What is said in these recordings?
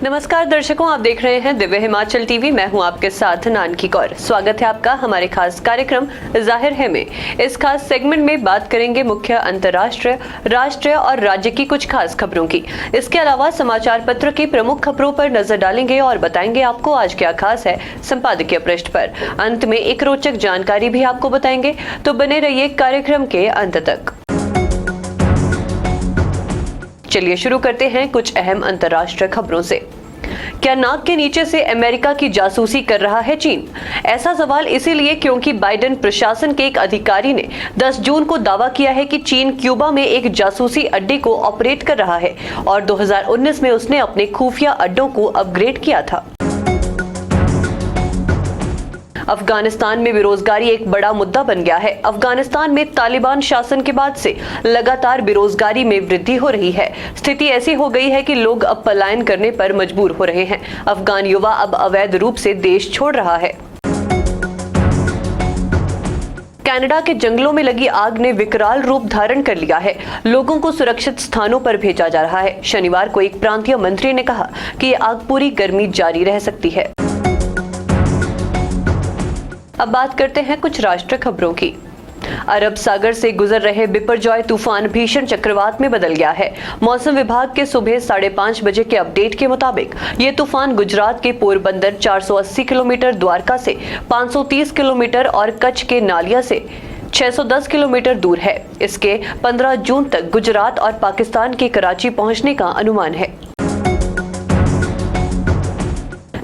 नमस्कार दर्शकों, आप देख रहे हैं दिव्य हिमाचल टीवी। मैं हूं आपके साथ नानकी कौर। स्वागत है आपका हमारे खास कार्यक्रम जाहिर है में। इस खास सेगमेंट में बात करेंगे मुख्य अंतर्राष्ट्रीय, राष्ट्रीय और राज्य की कुछ खास खबरों की। इसके अलावा समाचार पत्र की प्रमुख खबरों पर नजर डालेंगे और बताएंगे आपको आज क्या खास है संपादकीय पृष्ठ पर। अंत में एक रोचक जानकारी भी आपको बताएंगे, तो बने रहिए कार्यक्रम के अंत तक। चलिए शुरू करते हैं कुछ अहम अंतर्राष्ट्रीय खबरों से। क्या नाक के नीचे से अमेरिका की जासूसी कर रहा है चीन? ऐसा सवाल इसीलिए क्योंकि बाइडेन प्रशासन के एक अधिकारी ने 10 जून को दावा किया है कि चीन क्यूबा में एक जासूसी अड्डे को ऑपरेट कर रहा है और 2019 में उसने अपने खुफिया अड्डों को अपग्रेड किया था। अफगानिस्तान में बेरोजगारी एक बड़ा मुद्दा बन गया है। अफगानिस्तान में तालिबान शासन के बाद से लगातार बेरोजगारी में वृद्धि हो रही है। स्थिति ऐसी हो गई है कि लोग अब पलायन करने पर मजबूर हो रहे हैं। अफगान युवा अब अवैध रूप से देश छोड़ रहा है। कनाडा के जंगलों में लगी आग ने विकराल रूप धारण कर लिया है। लोगों को सुरक्षित स्थानों पर भेजा जा रहा है। शनिवार को एक प्रांतीय मंत्री ने कहा कि ये आग पूरी गर्मी जारी रह सकती है। अब बात करते हैं कुछ राष्ट्रीय खबरों की। अरब सागर से गुजर रहे बिपरजॉय तूफान भीषण चक्रवात में बदल गया है। मौसम विभाग के सुबह 5:30 बजे के अपडेट के मुताबिक ये तूफान गुजरात के पोरबंदर 480 किलोमीटर, द्वारका से 530 किलोमीटर और कच्छ के नालिया से 610 किलोमीटर दूर है। इसके 15 जून तक गुजरात और पाकिस्तान के कराची पहुंचने का अनुमान है।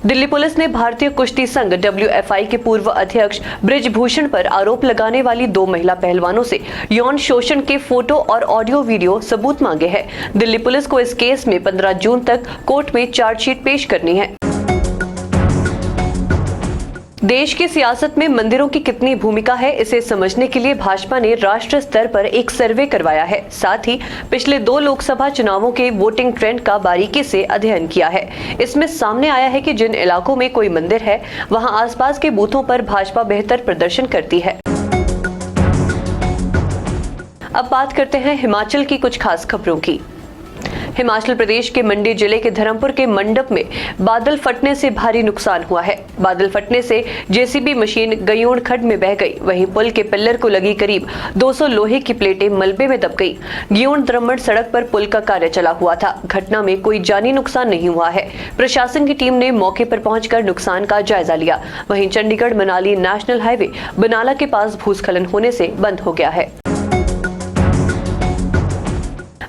दिल्ली पुलिस ने भारतीय कुश्ती संघ WFI के पूर्व अध्यक्ष ब्रिजभूषण पर आरोप लगाने वाली 2 महिला पहलवानों से यौन शोषण के फोटो और ऑडियो वीडियो सबूत मांगे हैं। दिल्ली पुलिस को इस केस में 15 जून तक कोर्ट में चार्जशीट पेश करनी है। देश की सियासत में मंदिरों की कितनी भूमिका है, इसे समझने के लिए भाजपा ने राष्ट्र स्तर पर एक सर्वे करवाया है। साथ ही पिछले 2 लोकसभा चुनावों के वोटिंग ट्रेंड का बारीकी से अध्ययन किया है। इसमें सामने आया है कि जिन इलाकों में कोई मंदिर है, वहां आसपास के बूथों पर भाजपा बेहतर प्रदर्शन करती है। अब बात करते हैं हिमाचल की कुछ खास खबरों की। हिमाचल प्रदेश के मंडी जिले के धर्मपुर के मंडप में बादल फटने से भारी नुकसान हुआ है। बादल फटने से जेसीबी मशीन गयूण खड्ड में बह गई। वहीं पुल के पिल्लर को लगी करीब 200 लोहे की प्लेटें मलबे में दब गई। गयूण द्रमण सड़क पर पुल का कार्य चला हुआ था। घटना में कोई जानी नुकसान नहीं हुआ है। प्रशासन की टीम ने मौके पर पहुंचकर नुकसान का जायजा लिया। वहीं चंडीगढ़ मनाली नेशनल हाईवे बनाला के पास भूस्खलन होने से बंद हो गया है।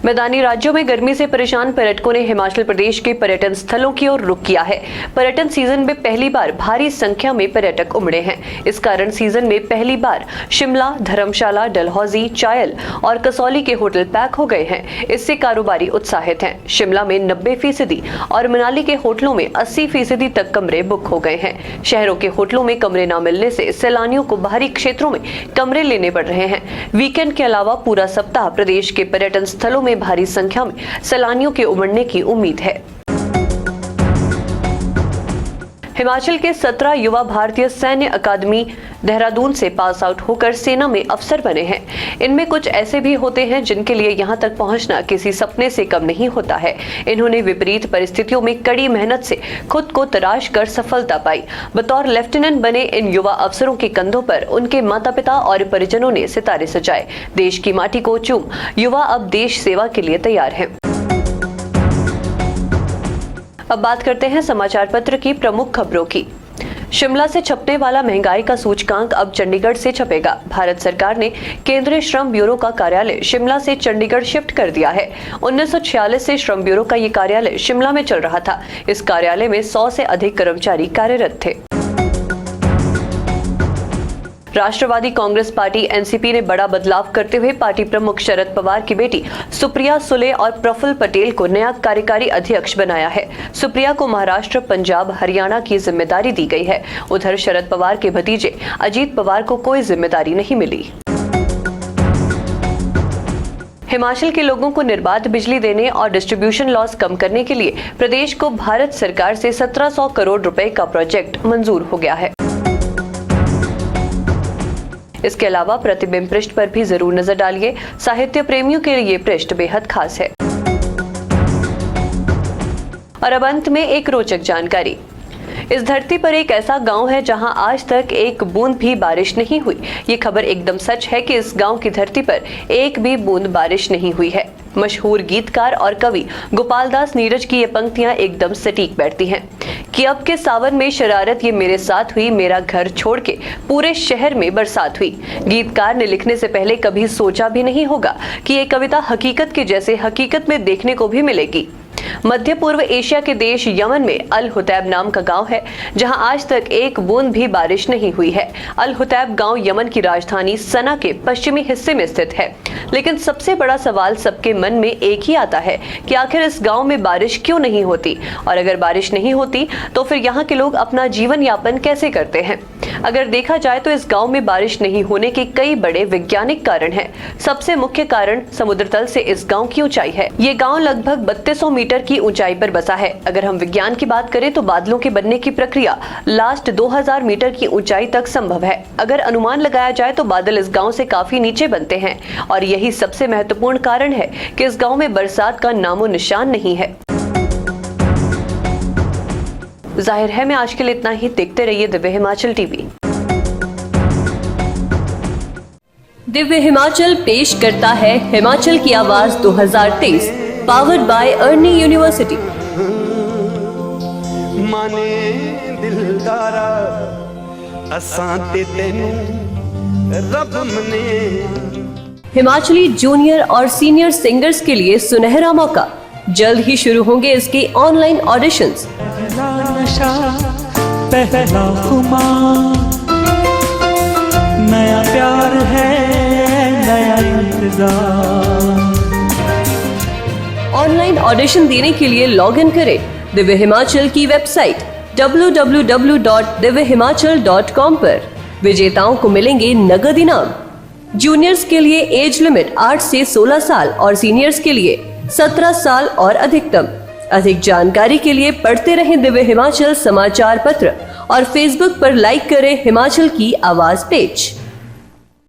मैदानी राज्यों में गर्मी से परेशान पर्यटकों ने हिमाचल प्रदेश के पर्यटन स्थलों की ओर रुख किया है। पर्यटन सीजन में पहली बार भारी संख्या में पर्यटक उमड़े हैं। इस कारण सीजन में पहली बार शिमला, धर्मशाला, डलहौजी, चायल और कसौली के होटल पैक हो गए हैं। इससे कारोबारी उत्साहित हैं। शिमला में 90% और मनाली के होटलों में 80% तक कमरे बुक हो गए हैं। शहरों के होटलों में कमरे न मिलने से सैलानियों को बाहरी क्षेत्रों में कमरे लेने पड़ रहे हैं। वीकेंड के अलावा पूरा सप्ताह प्रदेश के पर्यटन स्थलों में भारी संख्या में सैलानियों के उमड़ने की उम्मीद है। हिमाचल के 17 युवा भारतीय सैन्य अकादमी देहरादून से पास आउट होकर सेना में अफसर बने हैं। इनमें कुछ ऐसे भी होते हैं जिनके लिए यहां तक पहुंचना किसी सपने से कम नहीं होता है। इन्होंने विपरीत परिस्थितियों में कड़ी मेहनत से खुद को तराश कर सफलता पाई। बतौर लेफ्टिनेंट बने इन युवा अफसरों के कंधों पर उनके माता पिता और परिजनों ने सितारे सजाए। देश की माटी को चूम युवा अब देश सेवा के लिए तैयार हैं। अब बात करते हैं समाचार पत्र की प्रमुख खबरों की। शिमला से छपने वाला महंगाई का सूचकांक अब चंडीगढ़ से छपेगा। भारत सरकार ने केंद्रीय श्रम ब्यूरो का कार्यालय शिमला से चंडीगढ़ शिफ्ट कर दिया है। 1946 से श्रम ब्यूरो का ये कार्यालय शिमला में चल रहा था। इस कार्यालय में 100 से अधिक कर्मचारी कार्यरत थे। राष्ट्रवादी कांग्रेस पार्टी एनसीपी ने बड़ा बदलाव करते हुए पार्टी प्रमुख शरद पवार की बेटी सुप्रिया सुले और प्रफुल्ल पटेल को नया कार्यकारी अध्यक्ष बनाया है। सुप्रिया को महाराष्ट्र, पंजाब, हरियाणा की जिम्मेदारी दी गई है। उधर शरद पवार के भतीजे अजीत पवार को कोई जिम्मेदारी नहीं मिली। हिमाचल के लोगों को निर्बाध बिजली देने और डिस्ट्रीब्यूशन लॉस कम करने के लिए प्रदेश को भारत सरकार से 1700 करोड़ रुपए का प्रोजेक्ट मंजूर हो गया है। इसके अलावा प्रतिबिंब पृष्ठ पर भी जरूर नजर डालिए। साहित्य प्रेमियों के लिए ये पृष्ठ बेहद खास है। और अब अंत में एक रोचक जानकारी। इस धरती पर एक ऐसा गांव है जहां आज तक एक बूंद भी बारिश नहीं हुई। ये खबर एकदम सच है कि इस गांव की धरती पर एक भी बूंद बारिश नहीं हुई है। मशहूर गीतकार और कवि गोपाल दास नीरज की ये पंक्तियां एकदम सटीक बैठती हैं कि अब के सावन में शरारत ये मेरे साथ हुई, मेरा घर छोड़ के पूरे शहर में बरसात हुई। गीतकार ने लिखने से पहले कभी सोचा भी नहीं होगा कि ये कविता हकीकत के जैसे हकीकत में देखने को भी मिलेगी। मध्य पूर्व एशिया के देश यमन में अल हुतैब नाम का गांव है जहां आज तक एक बूंद भी बारिश नहीं हुई है। अल हुतैब गांव यमन की राजधानी सना के पश्चिमी हिस्से में स्थित है। लेकिन सबसे बड़ा सवाल सबके मन में एक ही आता है कि आखिर इस गांव में बारिश क्यों नहीं होती, और अगर बारिश नहीं होती तो फिर यहाँ के लोग अपना जीवन यापन कैसे करते हैं। अगर देखा जाए तो इस गांव में बारिश नहीं होने के कई बड़े वैज्ञानिक कारण हैं। सबसे मुख्य कारण समुद्र तल से इस गांव की ऊंचाई है। ये गांव लगभग 3200 मीटर की ऊंचाई पर बसा है। अगर हम विज्ञान की बात करें तो बादलों के बनने की प्रक्रिया लास्ट 2000 मीटर की ऊंचाई तक संभव है। अगर अनुमान लगाया जाए तो बादल इस गांव से काफी नीचे बनते हैं और यही सबसे महत्वपूर्ण कारण है कि इस गांव में बरसात का नामो निशान नहीं है। जाहिर है मैं आज के लिए इतना ही। देखते रहिए दिव्य हिमाचल टीवी। दिव्य हिमाचल पेश करता है हिमाचल की आवाज 2023 पावर्ड बाय अर्नी यूनिवर्सिटी। माने दिलदारा असां ते तैनू रब मने। हिमाचली जूनियर और सीनियर सिंगर्स के लिए सुनहरा मौका। जल्द ही शुरू होंगे इसके ऑनलाइन ऑडिशंस। पहला खुमार, नया प्यार है, नया इंतजार। ऑनलाइन ऑडिशन देने के लिए लॉग इन करें दिव्य हिमाचल की वेबसाइट www.divyhimachal.com पर। विजेताओं को मिलेंगे नगद इनाम। जूनियर्स के लिए एज लिमिट 8 से 16 साल और सीनियर्स के लिए 17 साल और अधिकतम। अधिक जानकारी के लिए पढ़ते रहें दिव्य हिमाचल समाचार पत्र और फेसबुक पर लाइक करें हिमाचल की आवाज पेज।